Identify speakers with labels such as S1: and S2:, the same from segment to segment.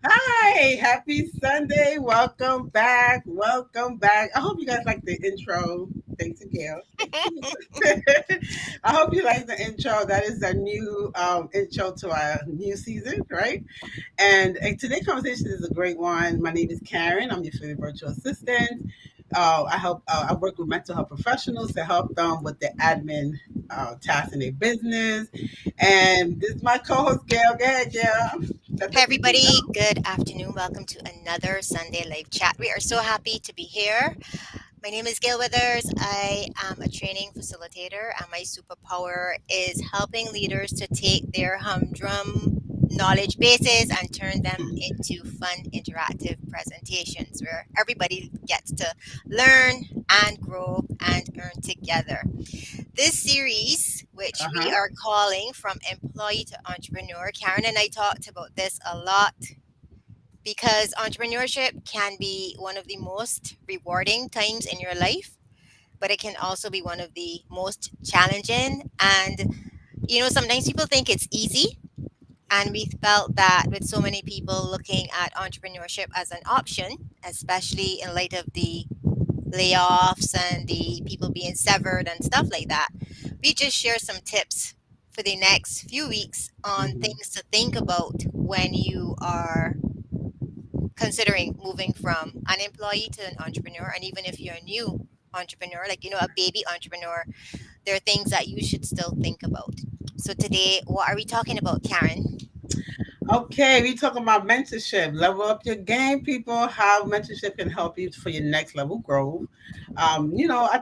S1: Hi, happy Sunday. Welcome back. Welcome back. I hope you guys like the intro. Thanks again. I hope you like the intro. That is our new intro to our new season, right? And today's conversation is a great one. My name is Karen. I'm your favorite virtual assistant. I work with mental health professionals to help them with the admin tasks in their business. And this is my co-host Gail. Go ahead, Gail. Let
S2: Hi,
S1: the people
S2: everybody.
S1: know.
S2: Good afternoon. Welcome to another Sunday Live Chat. We are so happy to be here. My name is Gail Withers. I am a training facilitator, and my superpower is helping leaders to take their humdrum knowledge bases and turn them into fun, interactive presentations where everybody gets to learn and grow and earn together. This series, which
S1: Uh
S2: we
S1: huh.
S2: are calling From Employee to Entrepreneur, Karen and I talked about this a lot because entrepreneurship can be one of the most rewarding times in your life, but it can also be one of the most challenging. And, sometimes people think it's easy. And we felt that with so many people looking at entrepreneurship as an option, especially in light of the layoffs and the people being severed and stuff like that, we just share some tips for the next few weeks on
S1: Hmm.
S2: things to think about when you are considering moving from an employee to an entrepreneur. And even if you're a new entrepreneur, like, a baby entrepreneur, there are things that you should still think about. So today, what are we talking about, Karen?
S1: Okay, we talking about mentorship. Level up your game, people. How mentorship can help you for your next level growth. I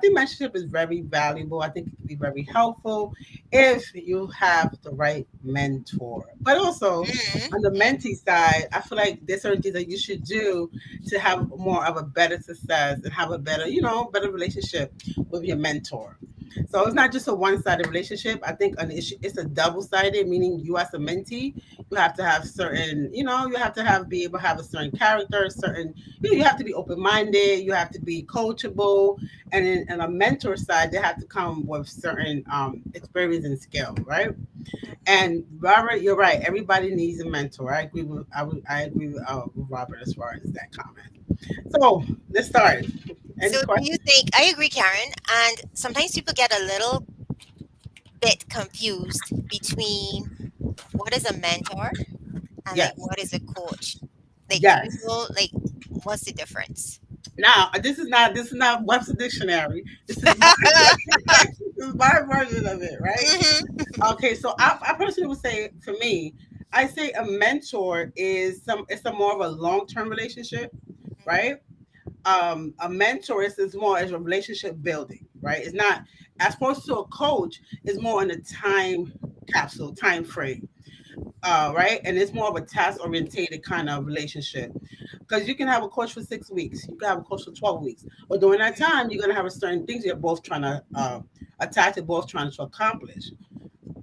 S1: think mentorship is very valuable. I think it can be very helpful if you have the right mentor. But also on the
S2: Mm-hmm.
S1: mentee side, I feel like there's certain things that you should do to have more of a better success and have a better, better relationship with your mentor. So it's not just a one-sided relationship. I think it's a double-sided, meaning you as a mentee, you have to have certain, you have to have be able to have a certain character, certain, you have to be open-minded, you have to be coachable, and then on a mentor side, they have to come with certain experience and skill, right? And Robert, you're right. Everybody needs a mentor. I agree with Robert as far as that comment. So let's start. Any
S2: So, do you
S1: questions?
S2: think I agree, Karen? And sometimes people get a little bit confused between what is a mentor and like
S1: Yes.
S2: what is a coach. Like, do you
S1: Yes.
S2: know like what's the difference?
S1: Now, this is not Webster Dictionary. This is my this is my version of it, right?
S2: Hmm.
S1: Okay, so I personally would say for me, I say a mentor it's a more of a long term relationship, right? A mentor is more as a relationship building, right? It's not as opposed to a coach is more in a time capsule, time frame, right? And it's more of a task orientated kind of relationship because you can have a coach for 6 weeks, you can have a coach for 12 weeks, but during that time, you're gonna have a certain things you're both trying to attack, you're both trying to accomplish.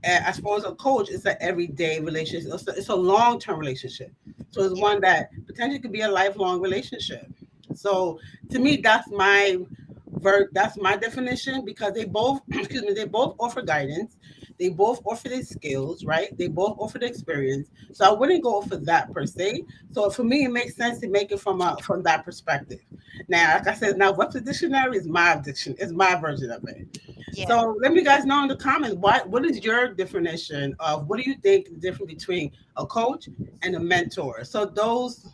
S1: And as far as a coach, it's an everyday relationship. It's a long-term relationship. So it's
S2: Yeah.
S1: one that potentially could be a lifelong relationship. So to me, that's my definition because they both excuse me, they both offer guidance. They both offer the skills, right? They both offer the experience. So I wouldn't go for that per se. So for me, it makes sense to make it from that perspective. Now, like I said, now what's the dictionary is my version of it.
S2: Yeah.
S1: So let me guys know in the comments what is your definition of what do you think the difference between a coach and a mentor? So those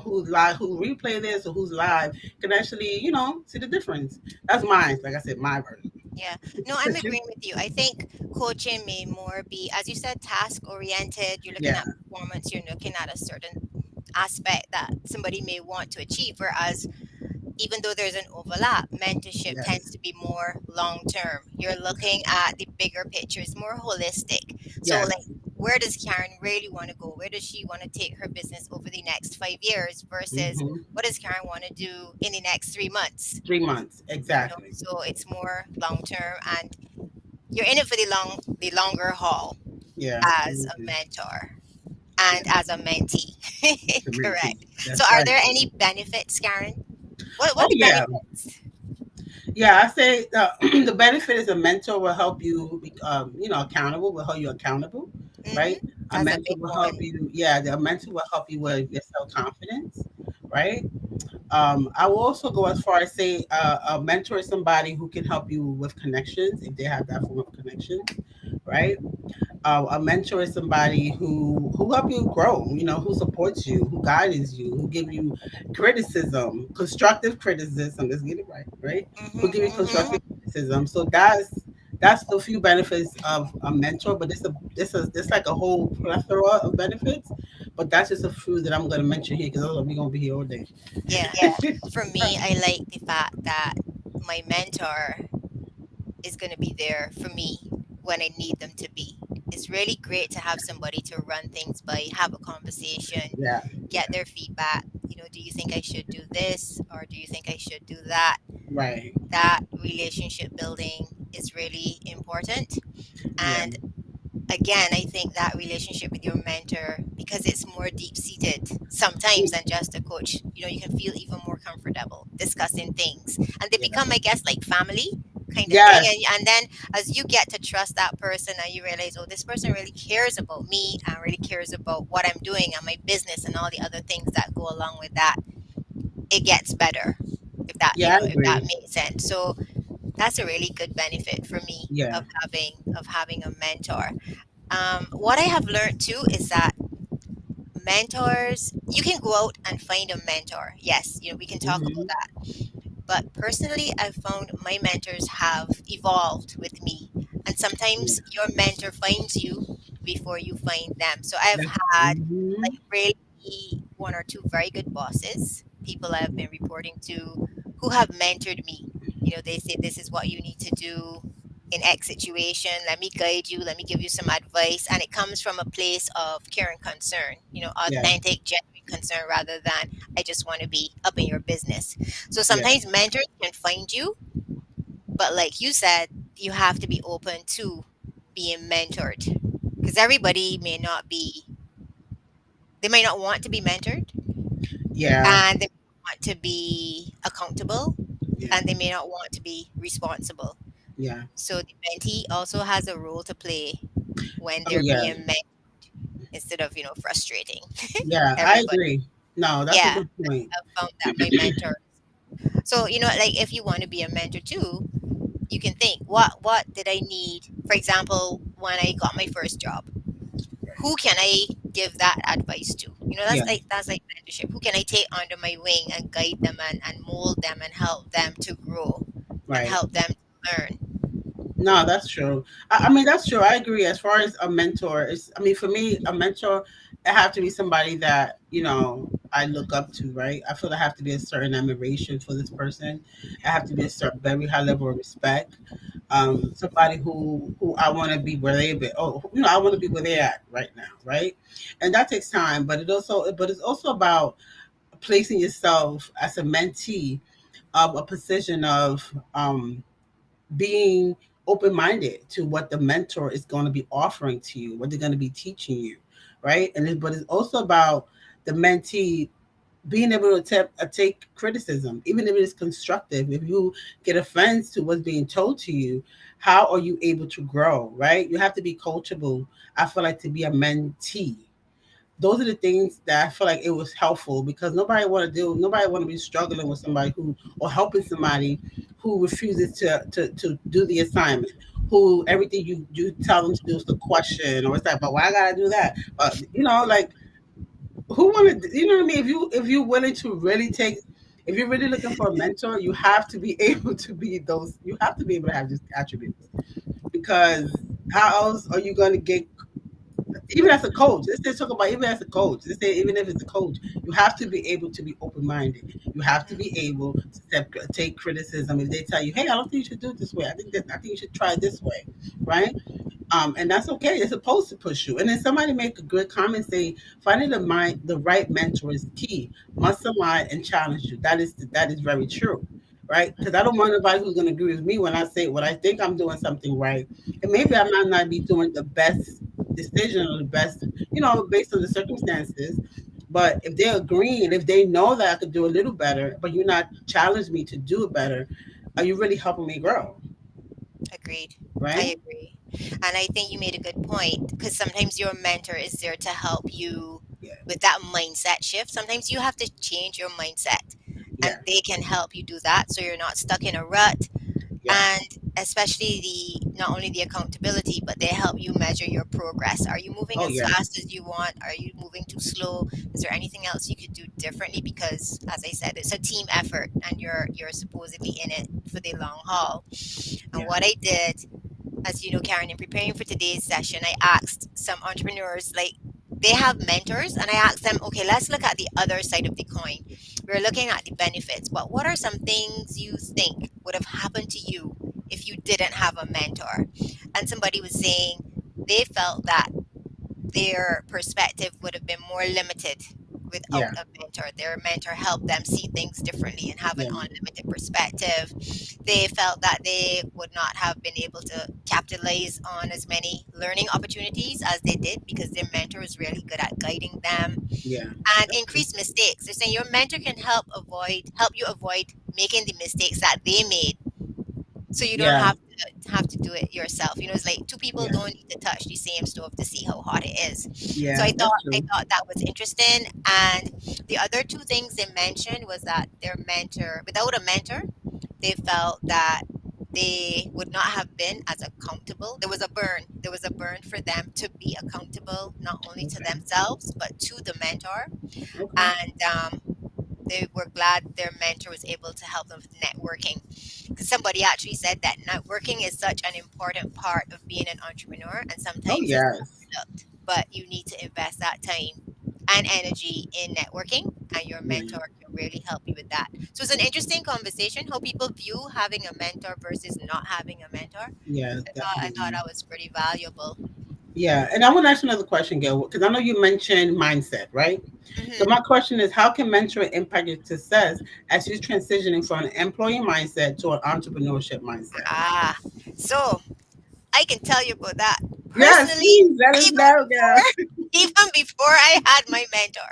S1: who replay this or who's live can actually see the difference. That's mine. Like I said, my version.
S2: Yeah. No, I'm agreeing with you. I think coaching may more be, as you said, task oriented. You're looking
S1: Yeah.
S2: at performance, you're looking at a certain aspect that somebody may want to achieve. Whereas even though there's an overlap, mentorship tends
S1: Yes.
S2: to be more long term. You're looking at the bigger picture, it's more holistic. So,
S1: Yes.
S2: like, where does Karen really want to go? Where does she want to take her business over the next 5 years versus
S1: Hmm.
S2: what does Karen want to do in the next 3 months?
S1: 3 months exactly.
S2: So it's more long term. And you're in it for the longer haul
S1: Yeah.
S2: as a
S1: Mhm.
S2: mentor
S1: Yeah.
S2: and as a mentee.
S1: To mentee.
S2: Correct. So,
S1: That's
S2: are
S1: right.
S2: there any benefits, Karen?
S1: Oh
S2: What
S1: yeah.
S2: benefits?
S1: Yeah, I say the benefit is a mentor will help you, accountable. Will hold you accountable, right? A
S2: That's a
S1: mentor
S2: big
S1: will help
S2: one.
S1: you. Yeah, the mentor will help you with your self confidence, right? I will also go as far as say a mentor is somebody who can help you with connections if they have that form of connections, right? A mentor is somebody who help you grow, who supports you, who guides you, who give you criticism, constructive criticism. Let's get it right, right? Who give you constructive
S2: Mm-hmm.
S1: criticism. So that's the few benefits of a mentor, but it's like a whole plethora of benefits. But that's just a few that I'm going to mention here because otherwise we're going to be here all day.
S2: Yeah. For me, I like the fact that my mentor is going to be there for me when I need them to be. It's really great to have somebody to run things by, have a conversation,
S1: Yeah,
S2: get their feedback. Do you think I should do this or do you think I should do that?
S1: right.
S2: That relationship building is really important.
S1: Yeah,
S2: And again, I think that relationship with your mentor, because it's more deep seated sometimes than just a coach, you can feel even more comfortable discussing things. And they
S1: yeah,
S2: become, I guess, like family kind of thing.
S1: yes,
S2: And then as you get to trust that person and you realize, oh, this person really cares about me and really cares about what I'm doing and my business and all the other things that go along with that, it gets better. If that,
S1: yeah. I
S2: if that
S1: agree.
S2: makes sense. So that's a really good benefit for me
S1: Yeah.
S2: of having a mentor. What I have learned too is that mentors, you can go out and find a mentor. Yes, we can talk about
S1: Hmm.
S2: that. But personally, I've found my mentors have evolved with me. And
S1: Yeah.
S2: sometimes your mentor finds you before you find them. So I've
S1: That's,
S2: had
S1: hmm.
S2: like really one or two very good bosses, people I've been reporting to who have mentored me. They say this is what you need to do in X situation. Let me guide you. Let me give you some advice. And it comes from a place of care and concern,
S1: Yeah.
S2: authentic, genuine concern rather than I just want to be up in your business. So
S1: Yeah.
S2: sometimes mentors can find you, but like you said, you have to be open to being mentored because everybody may not be, they may not want to be mentored
S1: Yeah.
S2: and they want to be accountable
S1: Yeah.
S2: and they may not want to be responsible.
S1: Yeah.
S2: So the mentee also has a role to play when
S1: Oh
S2: they're
S1: yeah.
S2: being mentored instead of, frustrating
S1: Yeah. I
S2: everybody.
S1: agree. No, that's a
S2: Yeah,
S1: good point.
S2: I've found that my mentor. So, like if you want to be a mentor too, you can think, what did I need? For example, when I got my first job, who can I give that advice to?
S1: Yeah.
S2: That's like mentorship. Who can I take under my wing and guide them and mold them and help them to grow and
S1: Right.
S2: help them to learn?
S1: No, that's true. I mean, that's true. I agree. As far as a mentor, I mean, for me, a mentor, it have to be somebody that, I look up to, right? I feel I have to be a certain admiration for this person. I have to be a certain very high level of respect. Somebody who I want to be where they be. Oh, I want to be where they're at right now, right? And that takes time, but it's also about placing yourself as a mentee of a position of being open minded to what the mentor is going to be offering to you, what they're going to be teaching you, right? But it's also about the mentee being able to take criticism, even if it is constructive. If you get offense to what's being told to you, how are you able to grow, right? You have to be coachable. I feel like to be a mentee, those are the things that I feel like it was helpful because nobody want to be struggling with somebody who or helping somebody who refuses to do the assignment, who everything you tell them to do is the question or it's like, but why I gotta do that? Like who want to, what I mean? If you're willing to really take, if you're really looking for a mentor, you have to be able to be those. You have to be able to have these attributes because how else are you going to get even as a coach, let's just talk about even as a coach. Let's say even if it's a coach, you have to be able to be open minded. You have to be able to take criticism. If they tell you, "Hey, I don't think you should do it this way. I think you should try it this way," right? And that's okay. They're supposed to push you. And then somebody make a good comment, say, "Finding the right mentor is key. Must align and challenge you." That is very true, right? Because I don't want anybody who's going to agree with me when I say what I think I'm doing something right, and maybe I might not be doing the best decision or the best, based on the circumstances. But if they're agreeing, if they know that I could do a little better, but you're not challenging me to do it better, are you really helping me grow?
S2: Agreed.
S1: Right?
S2: I agree. And I think you made a good point because sometimes your mentor is there to help you
S1: Yeah.
S2: with that mindset shift. Sometimes you have to change your mindset and
S1: Yeah.
S2: they can help you do that so you're not stuck in a rut.
S1: Yeah.
S2: And especially the not only the accountability, but they help you measure your progress. Are you moving
S1: Oh
S2: as
S1: yeah.
S2: fast as you want? Are you moving too slow? Is there anything else you could do differently? Because as I said, it's a team effort and you're supposedly in it for the long haul. And
S1: Yeah.
S2: what I did, as you know, Karen, in preparing for today's session, I asked some entrepreneurs, like, they have mentors, and I asked them, okay, let's look at the other side of the coin. We're looking at the benefits, but what are some things you think would have happened to you if you didn't have a mentor? And somebody was saying they felt that their perspective would have been more limited without
S1: Yeah.
S2: a mentor. Their mentor helped them see things differently and have an
S1: Yeah.
S2: unlimited perspective. They felt that they would not have been able to capitalize on as many learning opportunities as they did because their mentor was really good at guiding them
S1: Yeah.
S2: and
S1: That's true.
S2: increase mistakes. They're saying your mentor can help you avoid making the mistakes that they made so you don't
S1: Yeah.
S2: have to do it yourself. You know, it's like two people
S1: Yeah.
S2: don't need to touch the same stove to see how hot it is. So
S1: Yeah. That's
S2: I
S1: true.
S2: thought that was interesting. And the other two things they mentioned was that their mentor, without a mentor, they felt that they would not have been as accountable. There was a burn. There was a burn for them to be accountable not only to
S1: Okay.
S2: themselves but to the mentor.
S1: Okay.
S2: And they were glad their mentor was able to help them with networking. Because somebody actually said that networking is such an important part of being an entrepreneur, and
S1: Oh
S2: sometimes it's
S1: yes.
S2: overlooked. But you need to invest that time and energy in networking, and your
S1: Yeah.
S2: mentor can really help you with that. So it's an interesting conversation how people view having a mentor versus not having a mentor.
S1: Yeah.
S2: I thought
S1: Definitely.
S2: that was pretty valuable.
S1: Yeah. And I want to ask you another question, Gail, because I know you mentioned mindset, right? So my
S2: Hmm.
S1: question is, how can mentoring impact your success as you're transitioning from an employee mindset to an entrepreneurship mindset?
S2: Ah, so I can tell you about that
S1: Yes,
S2: personally,
S1: please let us
S2: even
S1: know, Gail.
S2: before even before I had my mentor.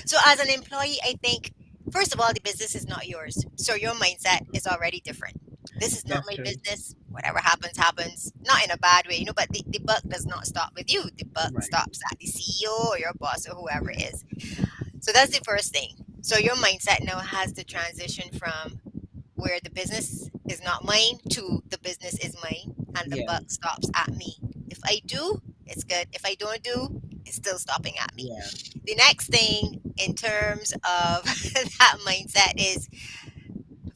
S2: So as an employee, I think first of all, the business is not yours, so your mindset is already different. This is not
S1: That's
S2: my
S1: true.
S2: business. Whatever happens, happens. Not in a bad way, you know. But the buck does not stop with you. The buck
S1: Right.
S2: stops at the CEO or your boss or whoever
S1: Yeah.
S2: it is. So that's the first thing. So your mindset now has to transition from where the business is not mine to the business is mine and the
S1: Yeah.
S2: buck stops at me. If I do, it's good. If I don't do, it's still stopping at me.
S1: Yeah.
S2: The next thing in terms of that mindset is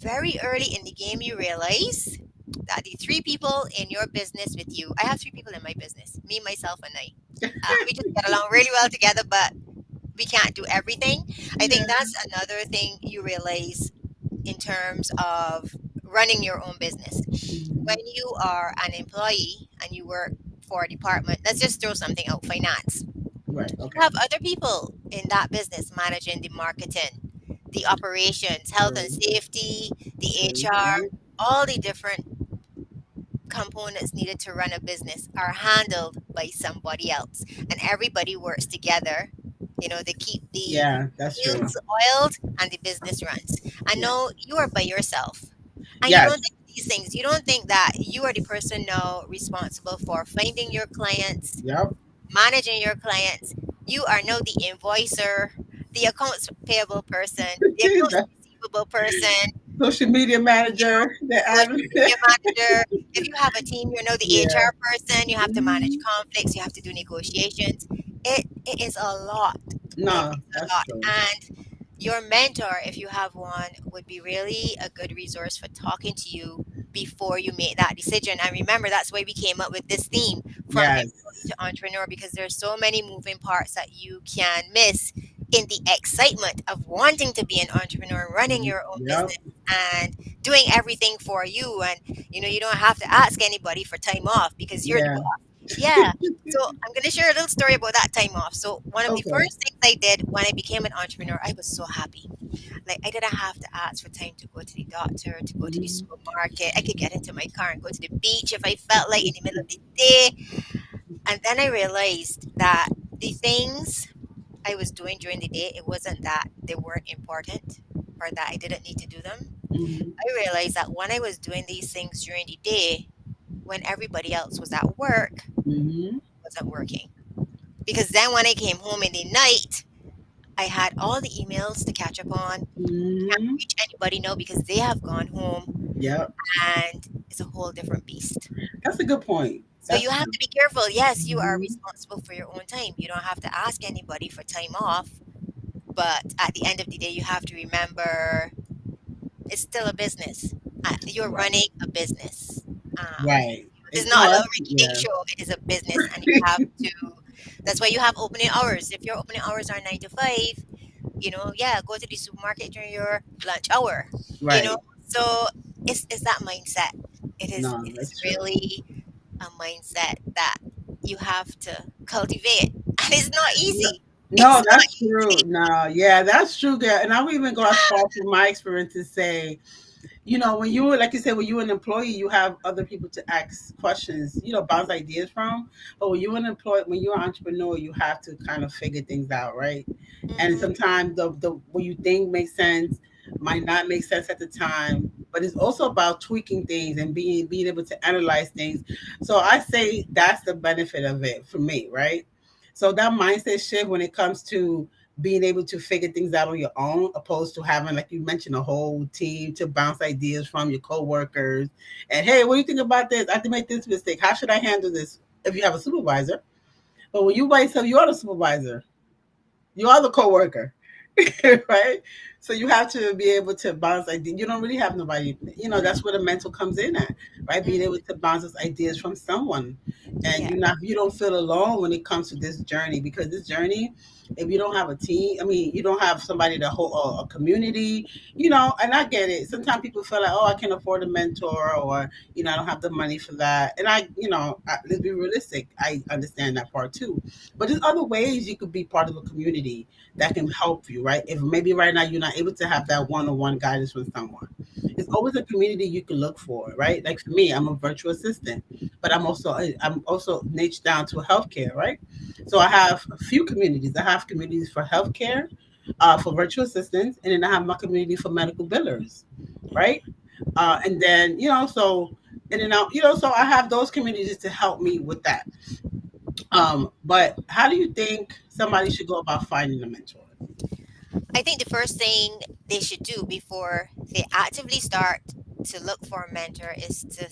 S2: very early in the game, you realize that the three people in your business with you, I have three people in my business, me, myself, and I. We just get along really well together, but we can't do everything. I think
S1: Yeah.
S2: that's another thing you realize in terms of running your own business. When
S1: Mhm.
S2: you are an employee and you work for a department, let's just throw something out, finance.
S1: Right.
S2: You
S1: Okay.
S2: have other people in that business managing the marketing, the operations, health and
S1: True.
S2: safety, the
S1: True.
S2: HR,
S1: Right.
S2: all the different components needed to run a business are handled by somebody else. And everybody works together, you know, they keep the
S1: Yeah. That's true.
S2: wheels oiled and the business runs. And
S1: Yeah.
S2: no, you are by yourself. And you don't
S1: Yes.
S2: think these things. You don't think that you are the person now responsible for finding your clients,
S1: Yep.
S2: managing your clients. You are now the invoicer, the accounts payable person, the accounts
S1: The
S2: receivable person,
S1: social media
S2: you know,
S1: manager. The
S2: social
S1: admin.
S2: media manager. If you have a team, you know the
S1: Yeah.
S2: HR person. You have to manage
S1: Mhm.
S2: conflicts. You have to do negotiations. It is a lot. It
S1: No,
S2: is a
S1: that's
S2: lot.
S1: true.
S2: And your mentor, if you have one, would be really a good resource for talking to you before you make that decision. And remember, that's why we came up with this theme from employee
S1: Yes.
S2: to entrepreneur because there's so many moving parts that you can miss in the excitement of wanting to be an entrepreneur, running your own
S1: Yep.
S2: business and doing everything for you. And you know, you don't have to ask anybody for time off because you're the
S1: Yeah.
S2: boss. Yeah. So I'm gonna share a little story about that time off. So one of the
S1: Okay.
S2: first things I did when I became an entrepreneur, I was so happy. Like I didn't have to ask for time to go to the doctor, to go to the
S1: Mhm.
S2: supermarket. I could get into my car and go to the beach if I felt like in the middle of the day. And then I realized that the things I was doing during the day, it wasn't that they weren't important or that I didn't need to do them.
S1: Mhm.
S2: I realized that when I was doing these things during the day, when everybody else was at work,
S1: Mhm.
S2: I wasn't working. Because then when I came home in the night, I had all the emails to catch up on. Can't
S1: Mhm.
S2: reach anybody now because they have gone home
S1: Yep.
S2: and it's a whole different beast.
S1: That's a good point.
S2: So you
S1: That's
S2: have
S1: true.
S2: to be careful. Yes, you are
S1: Mhm.
S2: responsible for your own time. You don't have to ask anybody for time off, but at the end of the day, you have to remember it's still a business. You're
S1: Right.
S2: running a business.
S1: Right.
S2: It's
S1: It,
S2: not
S1: no,
S2: a little
S1: that's
S2: rinky-dink
S1: yeah.
S2: show. It is a business, and you have to. That's why you have opening hours. If your opening hours are 9 to 5, yeah, go to the supermarket during your lunch hour. You know,
S1: Right.
S2: so it's that mindset. It is
S1: No,
S2: it is
S1: that's true.
S2: really a mindset that you have to cultivate, and it's not
S1: No,
S2: easy. It's
S1: no,
S2: not
S1: that's true.
S2: easy.
S1: No, yeah, that's true, girl. And I would even go as far from my experience to say, when you like you said, when you're an employee, you have other people to ask questions, bounce ideas from. But when you're an employee, when you're an entrepreneur, you have to kind of figure things out, right? And
S2: Hmm.
S1: sometimes the what you think makes sense might not make sense at the time. But it's also about tweaking things and being able to analyze things. So I say that's the benefit of it for me, right? So that mindset shift when it comes to being able to figure things out on your own, opposed to having, like you mentioned, a whole team to bounce ideas from your coworkers. And hey, what do you think about this? I have to make this mistake. How should I handle this? If you have a supervisor, but when you by yourself, you are the supervisor. You are the coworker, right? So you have to be able to bounce ideas. You don't really have nobody. That's where the mental comes in at, right? Being able to bounce those ideas from someone, and
S2: Yeah.
S1: you don't feel alone when it comes to this journey, because this journey, if you don't have a team, I mean, you don't have somebody to hold a community, And I get it. Sometimes people feel like, oh, I can't afford a mentor, or I don't have the money for that. And let's be realistic. I understand that part too, but there's other ways you could be part of a community that can help you, right? If maybe right now you're not able to have that one-on-one guidance from someone, it's always a community you can look for, right? Like for me, I'm a virtual assistant, but I'm also niched down to healthcare, right? So I have a few communities. I have communities for healthcare, for virtual assistants, and then I have my community for medical billers, right? And then and then so I have those communities to help me with that. But how do you think somebody should go about finding a mentor?
S2: I think the first thing they should do before they actively start to look for a mentor is to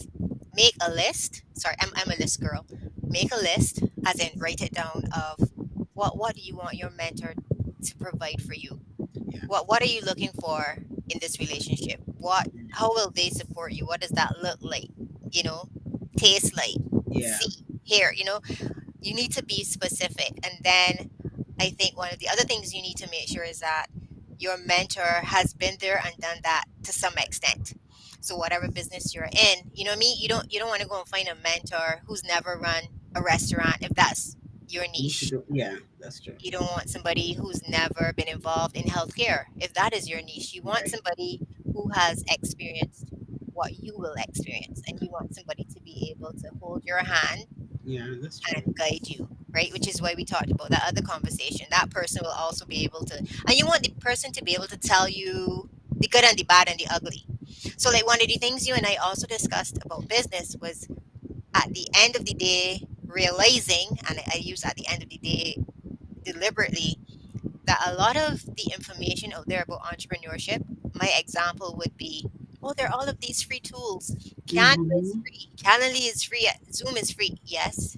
S2: make a list. Sorry, I'm a list girl. Make a list, as in write it down of what do you want your mentor to provide for you?
S1: Yeah,
S2: What are you looking for in this relationship? How will they support you? What does that look like? You know, taste like,
S1: yeah,
S2: see, hear, you need to be specific. And then I think one of the other things you need to make sure is that your mentor has been there and done that to some extent. So whatever business you're in, you know what I mean? You don't want to go and find a mentor who's never run a restaurant if that's your
S1: you should
S2: niche.
S1: do. Yeah, that's true.
S2: You don't want somebody who's never been involved in healthcare if that is your niche. You want
S1: Right.
S2: somebody who has experienced what you will experience, and you want somebody to be able to hold your hand
S1: Yeah, that's true.
S2: and guide you, right? Which is why we talked about that other conversation. That person will also be able to, and you want the person to be able to tell you the good and the bad and the ugly. So, like, one of the things you and I also discussed about business was at the end of the day, realizing, and I use at the end of the day deliberately, that a lot of the information out there about entrepreneurship, my example would be, oh, there are all of these free tools. Canva is
S1: Mm-hmm.
S2: free. Calendly is free. Zoom is free. Yes,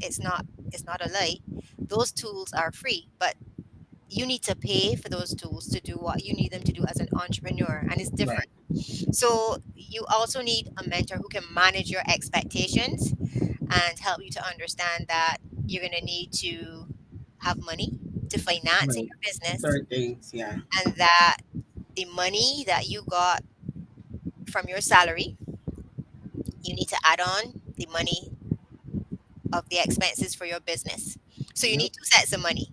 S2: it's not it's not a lie. Those tools are free, but you need to pay for those tools to do what you need them to do as an entrepreneur, and it's
S1: Right.
S2: different. So you also need a mentor who can manage your expectations and help you to understand that you're going to need to have money to finance in
S1: Right.
S2: your business,
S1: Certain things. Yeah.
S2: and that the money that you got from your salary, you need to add on the money of the expenses for your business. So you
S1: Yep.
S2: need to set some money.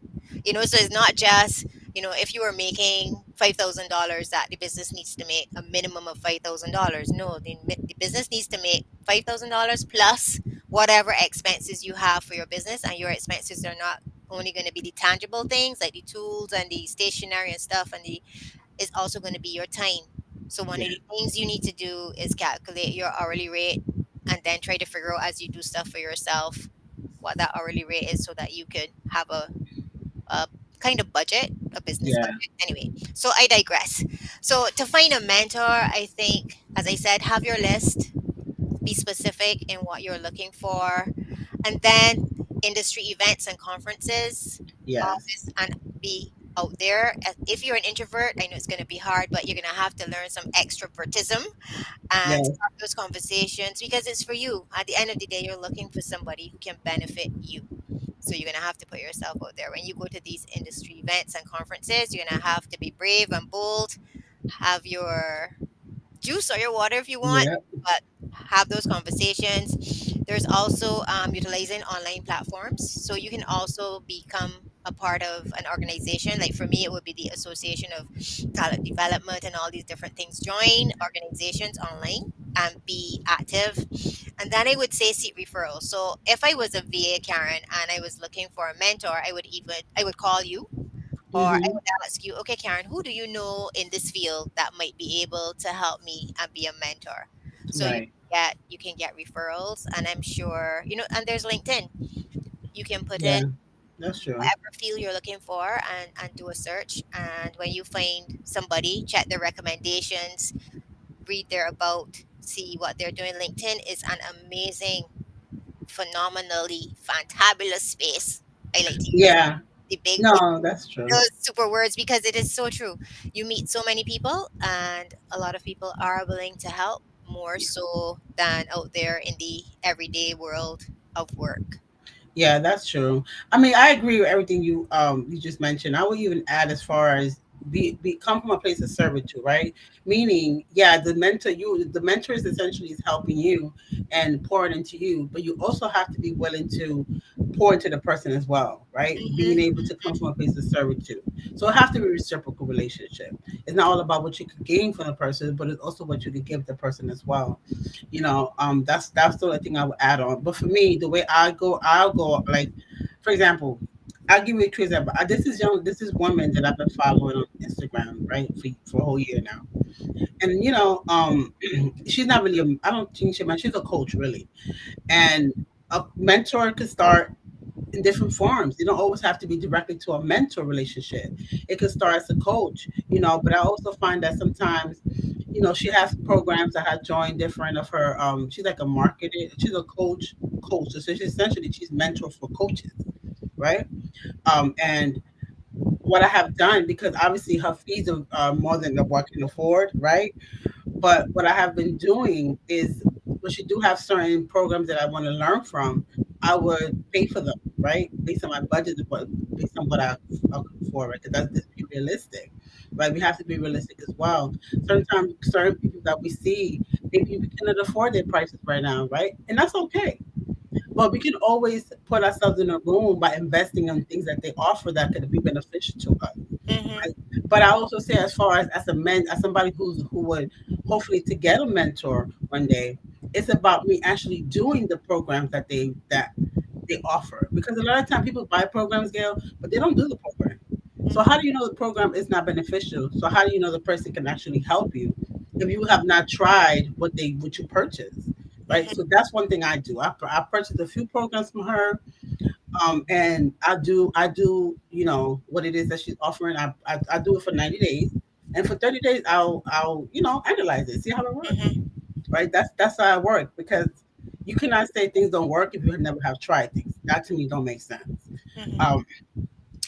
S2: So it's not just, if you are making $5,000 that the business needs to make a minimum of $5,000. No, the business needs to make $5,000 plus whatever expenses you have for your business, and your expenses are not only going to be the tangible things like the tools and the stationery and stuff, and the is also going to be your time. So one of
S1: Yeah.
S2: the things you need to do is calculate your hourly rate and then try to figure out as you do stuff for yourself what that hourly rate is so that you could have a kind of budget, a business
S1: Yeah.
S2: budget. Anyway, so I digress. So to find a mentor, I think, as I said, have your list, be specific in what you're looking for, and then industry events and conferences,
S1: Yes.
S2: office, and be out there. If you're an introvert, I know it's going to be hard, but you're going to have to learn some extrovertism and
S1: Yes.
S2: start those conversations because it's for you. At the end of the day, you're looking for somebody who can benefit you. So you're going to have to put yourself out there. When you go to these industry events and conferences, you're going to have to be brave and bold, have your juice or your water if you want,
S1: Yeah.
S2: but have those conversations. There's also utilizing online platforms. So you can also become a part of an organization. Like for me, it would be the Association of Talent Development and all these different things. Join organizations online and be active. And then I would say seek referrals. So if I was a VA, Karen, and I was looking for a mentor, I would call you, or I
S1: Mm-hmm.
S2: would ask you, okay, Karen, who do you know in this field that might be able to help me and be a mentor? So
S1: Right.
S2: you can get referrals, and I'm sure and there's LinkedIn. You can put in
S1: Yeah. That's true.
S2: whatever field you're looking for and do a search. And when you find somebody, check their recommendations, read their about, see what they're doing. LinkedIn is an amazing, phenomenally fantabulous space. I like to use
S1: Yeah.
S2: the big
S1: No, that's true.
S2: those super words because it is so true. You meet so many people, and a lot of people are willing to help more so than out there in the everyday world of work.
S1: Yeah, that's true. I mean, I agree with everything you just mentioned. I would even add as far as be come from a place of servitude, right? Meaning, yeah, the mentor is essentially is helping you and pouring into you, but you also have to be willing to pour into the person as well, right? Being able to come from a place of servitude. So it has to be a reciprocal relationship. It's not all about what you could gain from the person, but it's also what you could give the person as well. That's the only thing I would add on. But for me, the way I'll go like, for example, I'll give you a true example. This is woman that I've been following on Instagram, right, for a whole year now. And she's not really I don't think she's a coach really. And a mentor could start in different forms. You don't always have to be directly to a mentor relationship. It could start as a coach, but I also find that sometimes, she has programs that have joined different of her she's like a marketer, she's a coach. So she's mentor for coaches, right? And what I have done, because obviously her fees are more than what I can afford, right? But what I have been doing is, when she do have certain programs that I want to learn from, I would pay for them, right? Based on my budget, but based on what I can afford, right? Because that's just be realistic, right? We have to be realistic as well. Sometimes certain people that we see, maybe we cannot afford their prices right now, right? And that's okay. But we can always put ourselves in a room by investing in things that they offer that could be beneficial to us.
S2: Hmm.
S1: Right? But I also say, as far as somebody who would hopefully to get a mentor one day, it's about me actually doing the programs that they offer. Because a lot of time people buy programs, Gail, but they don't do the program. So how do you know the program is not beneficial? So how do you know the person can actually help you if you have not tried what you purchase? Right. So
S2: Hmm.
S1: that's one thing I do. I purchased a few programs from her, and I do what it is that she's offering. I do it for 90 days, and for 30 days I'll analyze it, see how it works.
S2: Hmm.
S1: Right, that's how I work, because you cannot say things don't work if you never have tried things. That to me don't make sense.
S2: Hmm.
S1: um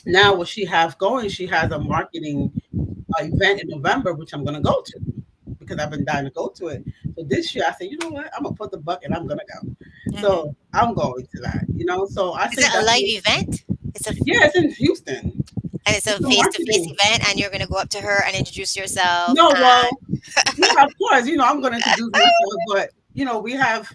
S1: Now what she has going, she has a marketing event in November, which I'm going to go to, because I've been dying to go to it. So this year I said, you know what, I'm gonna put the buck and I'm gonna go.
S2: Hmm.
S1: So I'm going to that. So I
S2: Is
S1: say
S2: it a
S1: that's
S2: live
S1: me.
S2: event?
S1: Yeah, it's in Houston.
S2: And it's
S1: It's
S2: a
S1: a
S2: face-to-face
S1: marketing.
S2: event, and you're going to go up to her and introduce yourself.
S1: No, well, yeah, of course. I'm going to introduce myself, but we have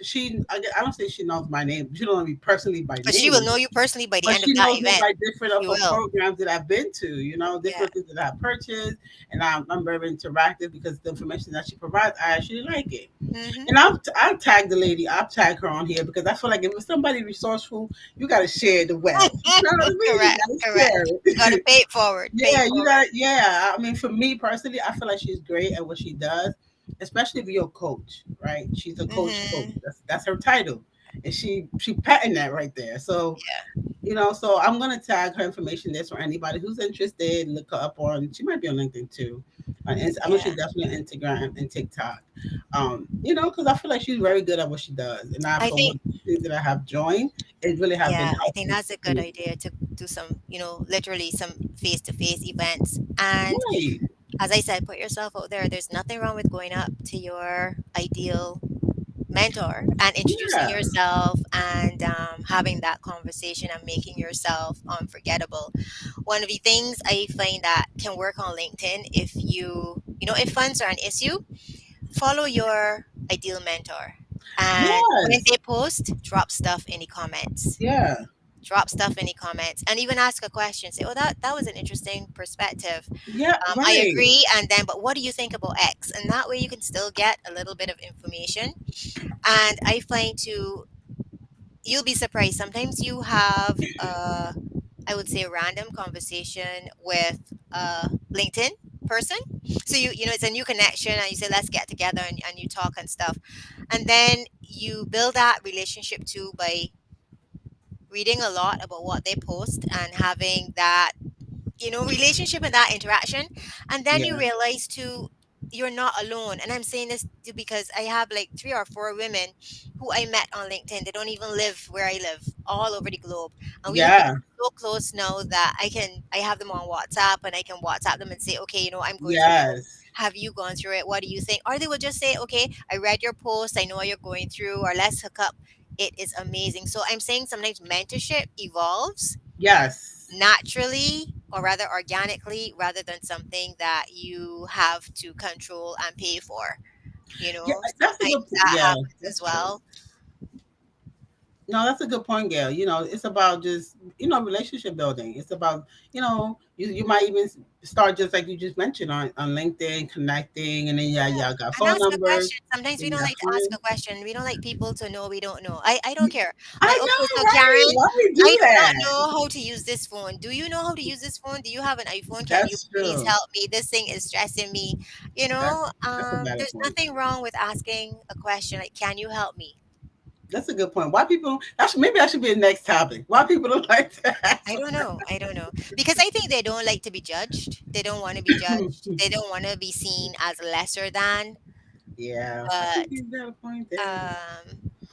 S1: I don't say she knows my name. She don't know me personally by
S2: But she will
S1: name,
S2: know you personally by the
S1: but
S2: end of
S1: she
S2: that
S1: knows me
S2: event.
S1: by different
S2: She
S1: of her
S2: will.
S1: programs that I've been to,
S2: Yeah.
S1: different things that I've purchased, and I'm very interactive because the information that she provides, I actually like it.
S2: Mm-hmm.
S1: And I'll tag the lady, I'll tag her on here because I feel like if it's somebody resourceful, you got to share the wealth. You know what I mean? You
S2: Correct.
S1: got to
S2: Correct.
S1: share
S2: You got to
S1: it.
S2: pay it forward. Pay it
S1: Yeah, you
S2: forward.
S1: got. Yeah, I mean, for me personally, I feel like she's great at what she does, especially if you're a coach, right? She's a coach.
S2: Mm-hmm.
S1: That's her title, and she patented that right there. So so I'm gonna tag her information there for anybody who's interested. Look her up on. She might be on LinkedIn too. I know
S2: Yeah.
S1: she's definitely on Instagram and TikTok. Because I feel like she's very good at what she does, and
S2: I
S1: from
S2: think.
S1: the things that I have joined, it really have been
S2: Yeah, I think
S1: helpful
S2: that's a
S1: to
S2: good
S1: me.
S2: idea to do some, literally some face-to-face events. And
S1: Right.
S2: as I said, put yourself out there. There's nothing wrong with going up to your ideal mentor and introducing
S1: Yeah.
S2: yourself and having that conversation and making yourself unforgettable. One of the things I find that can work on LinkedIn, if funds are an issue, follow your ideal mentor. And when
S1: Yes.
S2: they post, drop stuff in the comments.
S1: Yeah.
S2: Drop stuff in the comments and even ask a question. Say, oh, that was an interesting perspective.
S1: Yeah.
S2: I
S1: Right.
S2: agree. And then, but what do you think about X? And that way you can still get a little bit of information. And I find too, you'll be surprised. Sometimes you have, I would say, a random conversation with a LinkedIn person. So it's a new connection, and you say, let's get together, and you talk and stuff. And then you build that relationship too by reading a lot about what they post and having that relationship and that interaction. And then you
S1: Yeah.
S2: realize too, you're not alone. And I'm saying this too because I have like 3 or 4 women who I met on LinkedIn. They don't even live where I live, all over the globe. And we have become
S1: Yeah.
S2: so close now that I have them on WhatsApp, and I can WhatsApp them and say, okay, I'm going through this.
S1: Yes.
S2: Have you gone through it? What do you think? Or they will just say, okay, I read your post, I know what you're going through, or let's hook up. It is amazing. So I'm saying sometimes mentorship evolves
S1: Yes.
S2: naturally, or rather organically, rather than something that you have to control and pay for.
S1: Yeah. That's a
S2: Sometimes
S1: good point.
S2: that
S1: Yeah.
S2: happens as
S1: That's true.
S2: well.
S1: No, that's a good point, Gail. It's about just relationship building. It's about you might even start just like you just mentioned on LinkedIn, connecting, and then yeah,
S2: Yeah.
S1: y'all got
S2: And
S1: phone
S2: ask a
S1: numbers,
S2: question. Sometimes we
S1: then you
S2: don't
S1: got
S2: like to ask a
S1: friends.
S2: question. We don't like people to know we don't know. I don't care. Like,
S1: I
S2: okay,
S1: know,
S2: so
S1: right?
S2: Karen,
S1: Why we
S2: I
S1: do
S2: do not
S1: that?
S2: know how to use this phone. Do you know how to use this phone? Do you have an iPhone? Can you
S1: That's
S2: please
S1: true.
S2: help me? This thing is stressing me.
S1: That's a better
S2: There's
S1: point.
S2: nothing wrong with asking a question like, can you help me?
S1: That's a good point. Why people? Maybe that should be the next topic. Why people don't like to
S2: I
S1: ask?
S2: don't know. I don't know. Because I think they don't like to be judged. They don't want to be judged. They don't want to be seen as lesser than.
S1: Yeah, I think
S2: But
S1: you got a point there.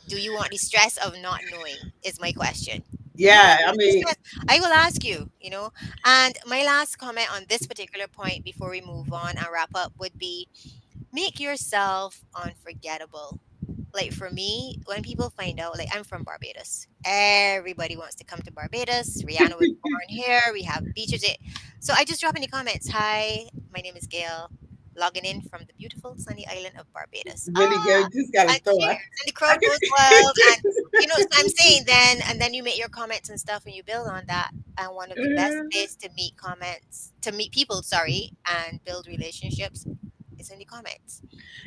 S2: do you want the stress of not knowing? Is my question. Do you
S1: Yeah, I
S2: want the
S1: mean,
S2: stress? I will ask you. And my last comment on this particular point before we move on and wrap up would be, make yourself unforgettable. Like for me, when people find out, like I'm from Barbados, everybody wants to come to Barbados. Rihanna was born here. We have beaches. So I just drop in the comments. Hi, my name is Gail, logging in from the beautiful sunny island of Barbados.
S1: really good. Just gotta
S2: And
S1: throw it.
S2: cheers, and the
S1: I
S2: crowd
S1: can
S2: goes wild. And so I'm saying then, and then you make your comments and stuff, and you build on that. And one of the best ways to meet people, sorry, and build relationships is in the comments.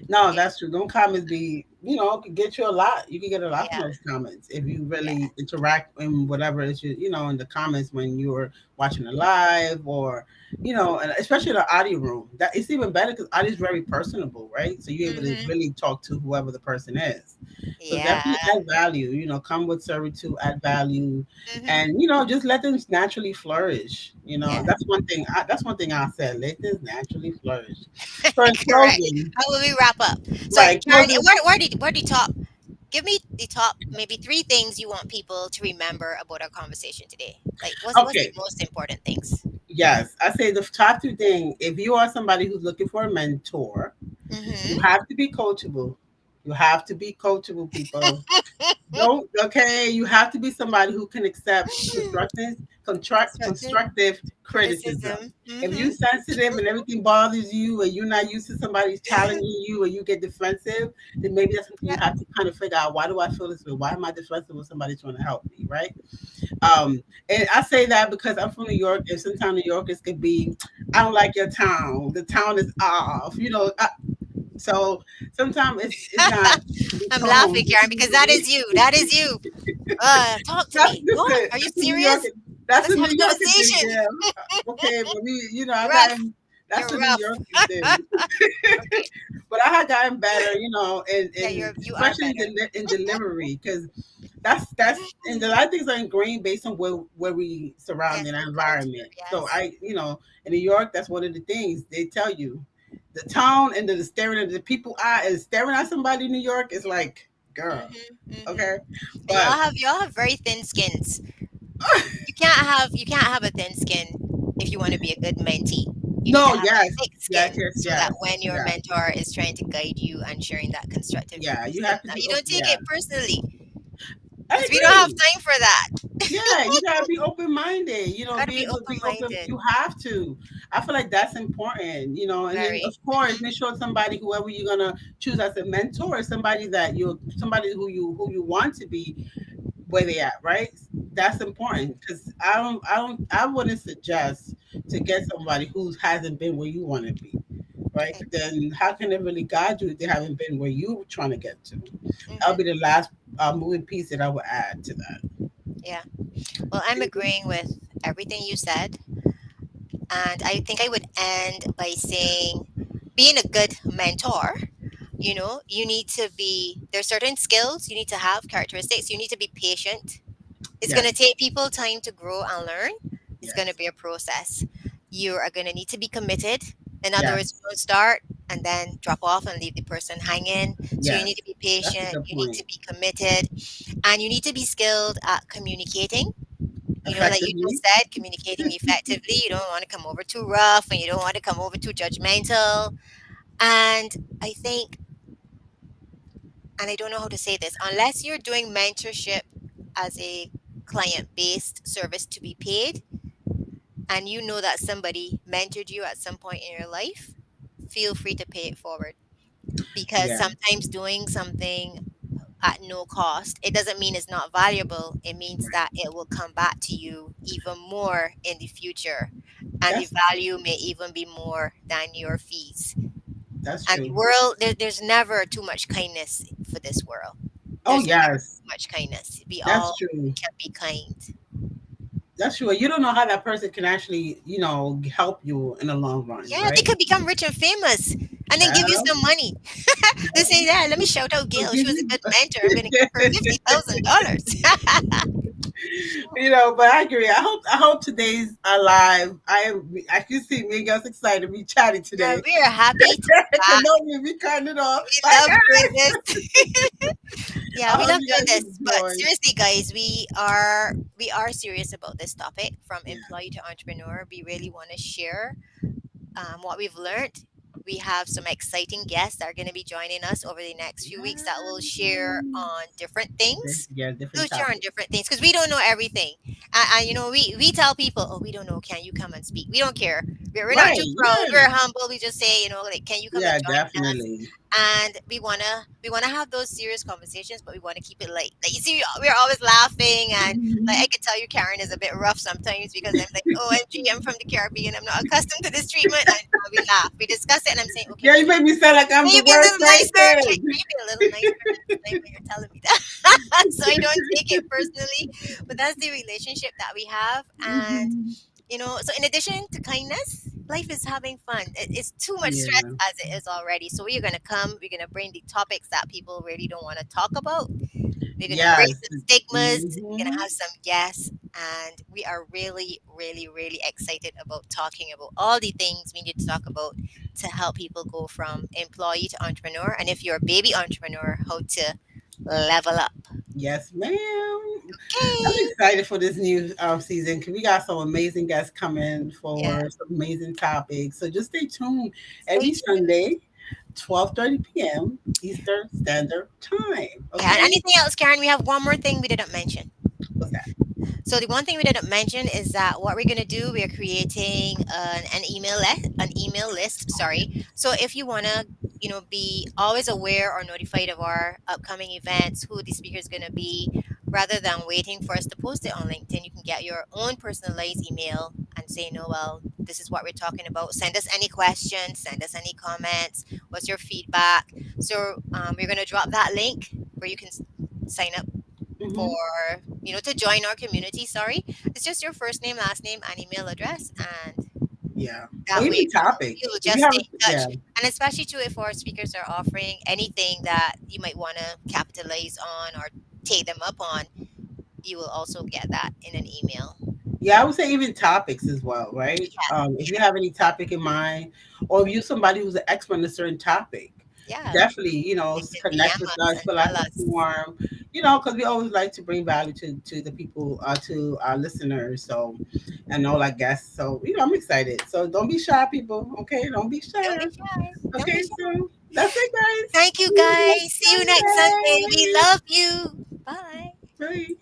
S1: No,
S2: You know?
S1: that's true. Those comments could get you a lot. You can get a lot from
S2: Yeah,
S1: those comments if you
S2: yeah.
S1: really interact in whatever it is in the comments when you're watching a live or, and especially the audio room. That it's even better because audio is very personable, right? So you're able to
S2: Mm-hmm.
S1: really talk to whoever the person is. So
S2: Yeah.
S1: definitely add value. Come with servitude, add value,
S2: Mm-hmm.
S1: and just let them naturally flourish.
S2: Yeah.
S1: That's one thing. That's one thing I said. Let them naturally flourish. So in
S2: Correct.
S1: closing,
S2: How will we wrap up? So,
S1: right?
S2: Karen,
S1: Closing.
S2: where the top? Give me the top, maybe 3 things you want people to remember about our conversation today. Like, what's the
S1: Okay.
S2: most important things?
S1: Yes, I say the top two thing. If you are somebody who's looking for a mentor, you
S2: Mm-hmm.
S1: have to be coachable. You have to be coachable, people. Don't okay. You have to be somebody who can accept
S2: Constructive
S1: constructive criticism.
S2: criticism.
S1: If you're sensitive and everything bothers you, and you're not used to somebody challenging you, and you get defensive, then maybe that's something you
S2: Yeah.
S1: have to kind of figure out. Why do I feel this way? Why am I defensive when somebody's trying to help me? Right? And I say that because I'm from New York, and sometimes New Yorkers could be, I don't like your town. The town is off. So sometimes it's not the
S2: I'm
S1: tone.
S2: laughing, Karen, because that is you. That is you. Talk to
S1: That's
S2: me. What?
S1: listen.
S2: Are you
S1: That's a New York.
S2: serious?
S1: That's a
S2: Let's have
S1: New
S2: a
S1: Yorker thing,
S2: conversation.
S1: yeah. Okay, but I got
S2: Rough.
S1: him. That's
S2: You're
S1: a New
S2: rough.
S1: Yorker thing.
S2: Okay.
S1: But I had gotten better,
S2: Yeah,
S1: and
S2: you are
S1: especially
S2: better.
S1: in delivery, because that's and a lot of things are ingrained based on where we surround
S2: Yes,
S1: in our
S2: your culture.
S1: environment. So
S2: Yes.
S1: in New York, that's one of the things they tell you. The tone and the staring at the people eye and staring at somebody in New York is like, girl,
S2: Mm-hmm.
S1: okay.
S2: And
S1: But
S2: y'all have very thin skins. You can't have a thin skin if you want to be a good mentee. You need to
S1: no,
S2: have a
S1: yes,
S2: thick
S1: yes,
S2: skin
S1: yes,
S2: so that
S1: yes,
S2: when your
S1: yeah,
S2: mentor is trying to guide you and sharing that constructive
S1: yeah. You
S2: criticism,
S1: have to
S2: that
S1: be
S2: you
S1: open.
S2: don't take
S1: Yeah,
S2: it personally
S1: I
S2: because we don't have
S1: agree.
S2: time for that.
S1: Yeah, you gotta be open minded.
S2: Got to
S1: Be
S2: be
S1: able to
S2: open
S1: be open.
S2: minded.
S1: You have to. I feel like that's important. And then
S2: Very.
S1: of course, make sure somebody, whoever you're gonna choose as a mentor, is somebody who you want to be where they at, right? That's important because I wouldn't suggest to get somebody who hasn't been where you want to be, right? Then how can they really guide you if they haven't been where you trying to get to? That'll be
S2: Mm-hmm.
S1: the last moving piece that I would add to that.
S2: Yeah. Well, I'm agreeing with everything you said. And I think I would end by saying being a good mentor, you need to be, there's certain skills you need to have, characteristics. You need to be patient. It's going to
S1: Yes,
S2: take people time to grow and learn. It's going to
S1: yes,
S2: be a process. You are going to need to be committed. In other words,
S1: yes,
S2: don't start and then drop off and leave the person hanging. So you need
S1: yes.
S2: to be
S1: That's a
S2: patient,
S1: good
S2: you need to
S1: point.
S2: be committed, and you need to be skilled at communicating. Like you just
S1: Effectively.
S2: said, communicating effectively. You don't want to come over too rough and you don't want to come over too judgmental. And I think, and I don't know how to say this, unless you're doing mentorship as a client based service to be paid, and you know that somebody mentored you at some point in your life, feel free to pay it forward. Because
S1: Yeah,
S2: sometimes doing something at no cost, it doesn't mean it's not valuable. It means
S1: right.
S2: that it will come back to you even more in the future. And the
S1: That's
S2: value may even be more than your fees.
S1: that's
S2: And the
S1: true.
S2: world, there's never too much kindness for this world.
S1: Oh
S2: There's never
S1: yes,
S2: too much kindness. We
S1: that's
S2: all
S1: true.
S2: can be kind.
S1: That's true. You don't know how that person can actually, help you in the long run,
S2: Yeah, they
S1: right?
S2: could become rich and famous and then give you
S1: Child.
S2: some money. They say, yeah, let me shout out
S1: I'll
S2: Gail.
S1: give
S2: She was a
S1: you
S2: good mentor. I'm going to give her $50,000.
S1: but I agree. I hope today's alive. I can see me and girls excited. We chatting
S2: Yeah,
S1: today.
S2: we are happy to be
S1: I can
S2: back.
S1: know me. We cutting it off.
S2: We
S1: Like,
S2: love doing this. Yeah,
S1: I
S2: we
S1: hope
S2: love
S1: you
S2: doing
S1: guys
S2: this. But
S1: enjoyed.
S2: seriously, guys, we are serious about this topic from
S1: Yeah.
S2: employee to entrepreneur. We really want to share what we've learned. We have some exciting guests that are going to be joining us over the next few weeks that will share on different things.
S1: Yeah,
S2: We'll
S1: different
S2: share on
S1: topics.
S2: different things because we don't know everything. We tell people, oh, we don't know. Can you come and speak? We don't care. We're not
S1: Right.
S2: too proud.
S1: Yeah.
S2: We're humble. We just say, like, can you come and
S1: Yeah,
S2: join us?
S1: definitely.
S2: And we wanna have those serious conversations, but we want to keep it light. Like you see, we're always laughing, and like I could tell you, Karen is a bit rough sometimes because I'm like, OMG, I'm from the Caribbean, I'm not accustomed to this treatment, and we laugh, we discuss it, and I'm saying, okay,
S1: Yeah, you make me sound like I'm
S2: can
S1: the
S2: you be a
S1: worst
S2: little nicer? Can
S1: person.
S2: you be a little nicer next time when you're telling me that? So I don't take it personally, but that's the relationship that we have, and so in addition to kindness, life is having fun. It's too much stress
S1: Yeah.
S2: as it is already. So we're gonna we're gonna bring the topics that people really don't want to talk about. We're gonna break
S1: Yes.
S2: the stigmas. We're gonna
S1: Hmm.
S2: have some guests, and we are really, really, really excited about talking about all the things we need to talk about to help people go from employee to entrepreneur. And if you're a baby entrepreneur, how to level up.
S1: Yes, ma'am. I'm
S2: Okay.
S1: excited for this new season because we got some amazing guests coming
S2: Yeah.
S1: for some amazing topics. So just stay tuned
S2: Stay
S1: every
S2: tuned.
S1: Sunday 12:30 p.m. Eastern Standard Time.
S2: Yeah, and
S1: Okay,
S2: anything else, Karen? We have one more thing we didn't mention.
S1: what's that?
S2: So the one thing we didn't mention is that what we're gonna do, we are creating an email list. Sorry. So if you wanna, be always aware or notified of our upcoming events, who the speaker is gonna be, rather than waiting for us to post it on LinkedIn, you can get your own personalized email and say, no, well, this is what we're talking about. Send us any questions. Send us any comments. What's your feedback? So we're gonna drop that link where you can sign up for
S1: Hmm.
S2: to join our community. Sorry, it's just your first name, last name, and email address, and
S1: Yeah, or
S2: that way
S1: even topics.
S2: you'll
S1: If you
S2: just
S1: have,
S2: stay in
S1: yeah,
S2: touch. And especially too, if our speakers are offering anything that you might want to capitalize on or take them up on, you will also get that in an email.
S1: yeah, I would say even topics as well, right?
S2: Yeah,
S1: If you have any topic in mind, or if you're somebody who's an expert in a certain topic,
S2: yeah,
S1: definitely,
S2: you can
S1: connect with
S2: DM us
S1: us,
S2: and
S1: fill out
S2: tell
S1: the
S2: us.
S1: form, because we always like to bring value to the people, to our listeners. So, and all our guests. So, I'm excited. So don't be shy, people. Okay, don't be
S2: Don't
S1: shy.
S2: be shy. Don't
S1: Okay,
S2: be shy.
S1: so that's it, guys.
S2: Thank you,
S1: See you
S2: guys.
S1: next
S2: See you next Sunday. We
S1: Sunday.
S2: love you. Bye.
S1: Bye.